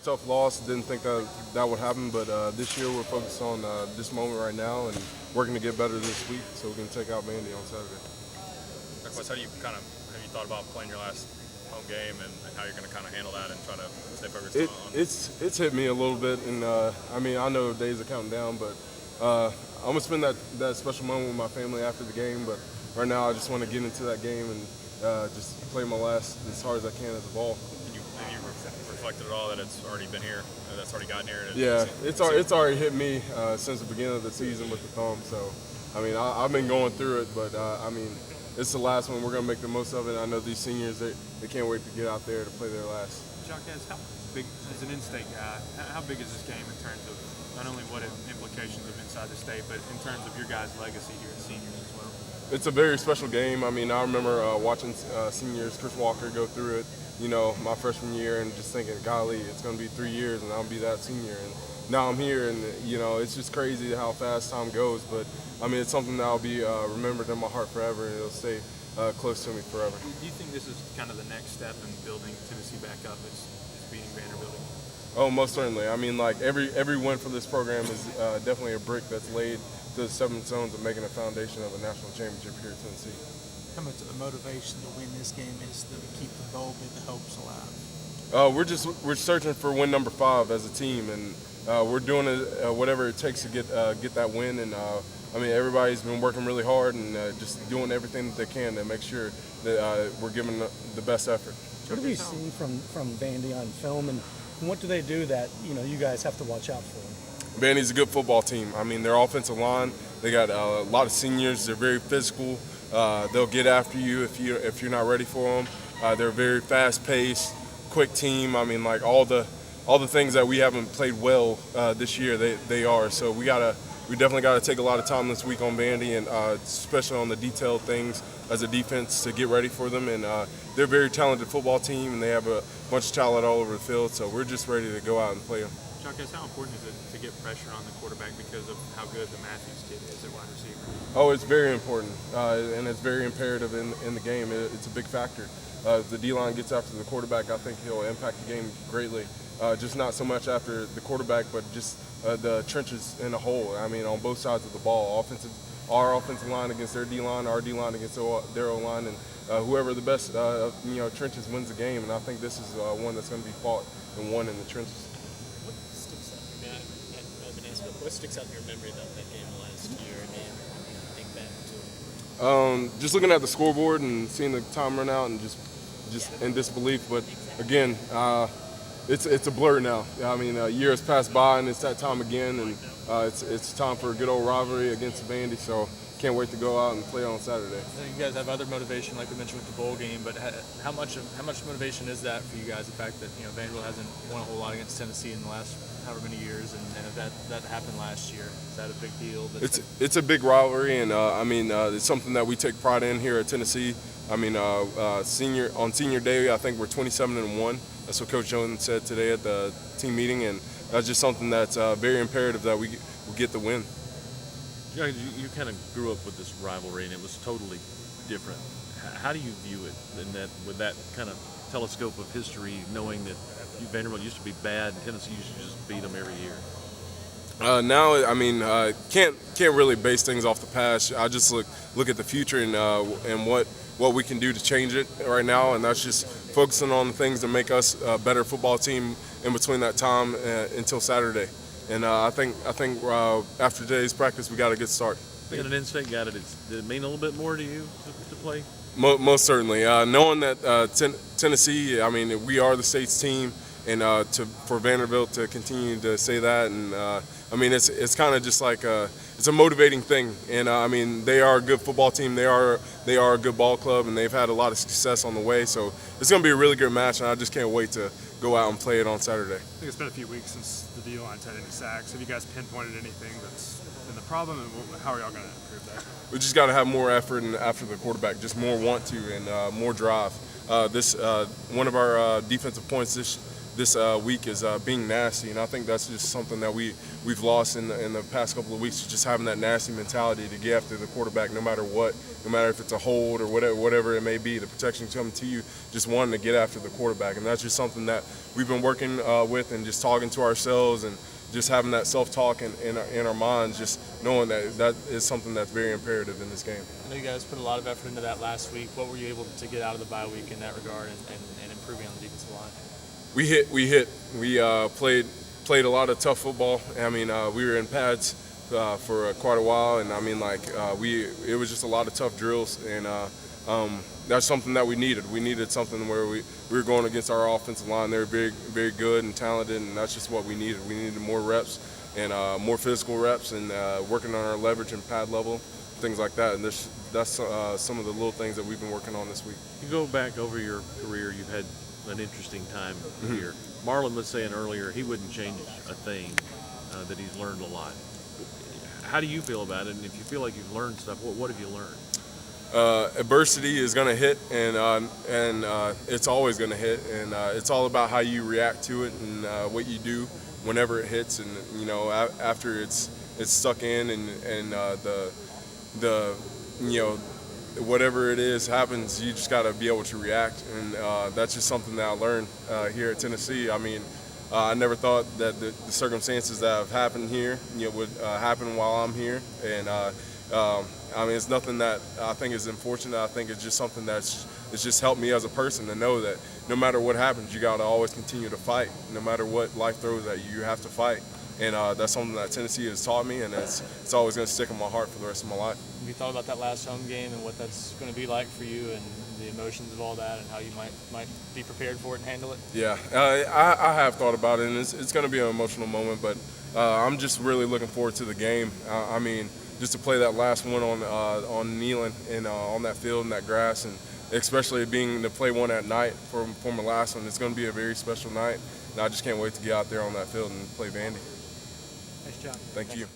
tough loss. Didn't think that would happen, but this year we're focused on this moment right now and working to get better this week so we can take out Vandy on Saturday. Likewise, how do you have you thought about playing your last home game and how you're going to kind of handle that and try to stay focused on? It's hit me a little bit, and I know days are counting down, but I'm gonna spend that special moment with my family after the game. But right now, I just want to get into that game and just play my last as hard as I can as a ball. Have you reflected at all that it's already been here, that's already gotten here? Yeah, it's already hit me since the beginning of the season with the thumb. So, I've been going through it, but it's the last one. We're gonna make the most of it. I know these seniors, they can't wait to get out there to play their last. Jacques, how big, as an in-state guy, how big is this game in terms of not only what implications of inside the state, but in terms of your guys' legacy here as seniors as well? It's a very special game. I remember watching seniors, Chris Walker, go through it, my freshman year, and just thinking, golly, it's going to be 3 years and I'll be that senior. And now I'm here, and, it's just crazy how fast time goes. But, it's something that will be remembered in my heart forever, and it'll stay close to me forever. Do you think this is kind of the next step in building Tennessee back up, is beating Vanderbilt? Oh, most certainly. Every win for this program is definitely a brick that's laid to the stepping stones of making a foundation of a national championship here at Tennessee. How much of the motivation to win this game is to keep the goal and the hopes alive? We're searching for win number 5 as a team, and we're doing whatever it takes to get that win. And everybody's been working really hard and just doing everything that they can to make sure that we're giving the best effort. What have you seen from Vandy on film, and what do they do that you guys have to watch out for? Vandy's a good football team. Their offensive line, they got a lot of seniors. They're very physical. They'll get after you if you're not ready for them. They're a very fast-paced, quick team. All the things that we haven't played well this year, they are. So we definitely got to take a lot of time this week on Vandy, and especially on the detailed things as a defense to get ready for them. And they're a very talented football team, and they have a bunch of talent all over the field. So we're just ready to go out and play them. Jacques, how important is it to get pressure on the quarterback because of how good the Matthews kid is at wide receiver? Oh, it's very important, and it's very imperative in the game. It's a big factor. If the D-line gets after the quarterback, I think he'll impact the game greatly. Just not so much after the quarterback, but just the trenches in a whole. On both sides of the ball, our offensive line against their D-line, our D-line against their O-line, and whoever the best trenches wins the game. And I think this is one that's going to be fought and won in the trenches. What sticks out in your memory about that game last year? Think back to it. Just looking at the scoreboard and seeing the time run out and just in disbelief. But again, it's a blur now. A year has passed by and it's that time again, and it's time for a good old rivalry against Vandy. So can't wait to go out and play on Saturday. You guys have other motivation, like we mentioned with the bowl game, but how much motivation is that for you guys? The fact that Vanderbilt hasn't won a whole lot against Tennessee in the last however many years, and if that happened last year, is that a big deal? It's a big rivalry, and it's something that we take pride in here at Tennessee. On senior day, I think we're 27-1. That's what Coach Jones said today at the team meeting, and that's just something that's very imperative that we get the win. You kind of grew up with this rivalry, and it was totally different. How do you view it with that kind of telescope of history, knowing that Vanderbilt used to be bad and Tennessee used to just beat them every year? Now, can't really base things off the past. I just look at the future and what we can do to change it right now, and that's just focusing on the things that make us a better football team in between that time until Saturday. And I think after today's practice, we got a good start. Being an in-state guy, did it mean a little bit more to you to play? Most certainly. Knowing that Tennessee, we are the state's team, and for Vanderbilt to continue to say that, and it's kind of just like it's a motivating thing. And they are a good football team. They are a good ball club, and they've had a lot of success on the way. So it's going to be a really good match, and I just can't wait to go out and play it on Saturday. I think it's been a few weeks since the D-line's had any sacks. Have you guys pinpointed anything that's been the problem, and how are y'all going to improve that? We just got to have more effort and after the quarterback, just more want to and more drive. One of our defensive points this week is being nasty, and I think that's just something that we've lost in the past couple of weeks, just having that nasty mentality to get after the quarterback no matter what, no matter if it's a hold or whatever it may be, the protection coming to you, just wanting to get after the quarterback, and that's just something that we've been working with and just talking to ourselves and just having that self-talk in our minds, just knowing that is something that's very imperative in this game. I know you guys put a lot of effort into that last week. What were you able to get out of the bye week in that regard and improving on the defensive line? We played a lot of tough football. I mean, we were in pads for quite a while, and I mean, it was just a lot of tough drills, and that's something that we needed. We needed something where we were going against our offensive line. They're very, very good and talented, and that's just what we needed. We needed more reps and more physical reps and working on our leverage and pad level, things like that. And that's some of the little things that we've been working on this week. You go back over your career, you've had an interesting time here. Marlon was saying earlier he wouldn't change a thing, that he's learned a lot. How do you feel about it? And if you feel like you've learned stuff, what have you learned? Adversity is going to hit, and it's always going to hit, and it's all about how you react to it and what you do whenever it hits, and after it's stuck in, and the whatever it is happens, you just got to be able to react, and that's just something that I learned here at Tennessee. I mean, I never thought that the circumstances that have happened here would happen while I'm here, and I mean, it's nothing that I think is unfortunate. I think it's just something it's just helped me as a person to know that no matter what happens, you got to always continue to fight. No matter what life throws at you, you have to fight. And that's something that Tennessee has taught me, and it's always going to stick in my heart for the rest of my life. Have you thought about that last home game and what that's going to be like for you and the emotions of all that and how you might be prepared for it and handle it? Yeah, I have thought about it, and it's going to be an emotional moment, but I'm just really looking forward to the game. I mean, just to play that last one on Neyland and on that field and that grass, and especially being to play one at night for my last one, it's going to be a very special night, and I just can't wait to get out there on that field and play Vandy. Nice job. Thank you.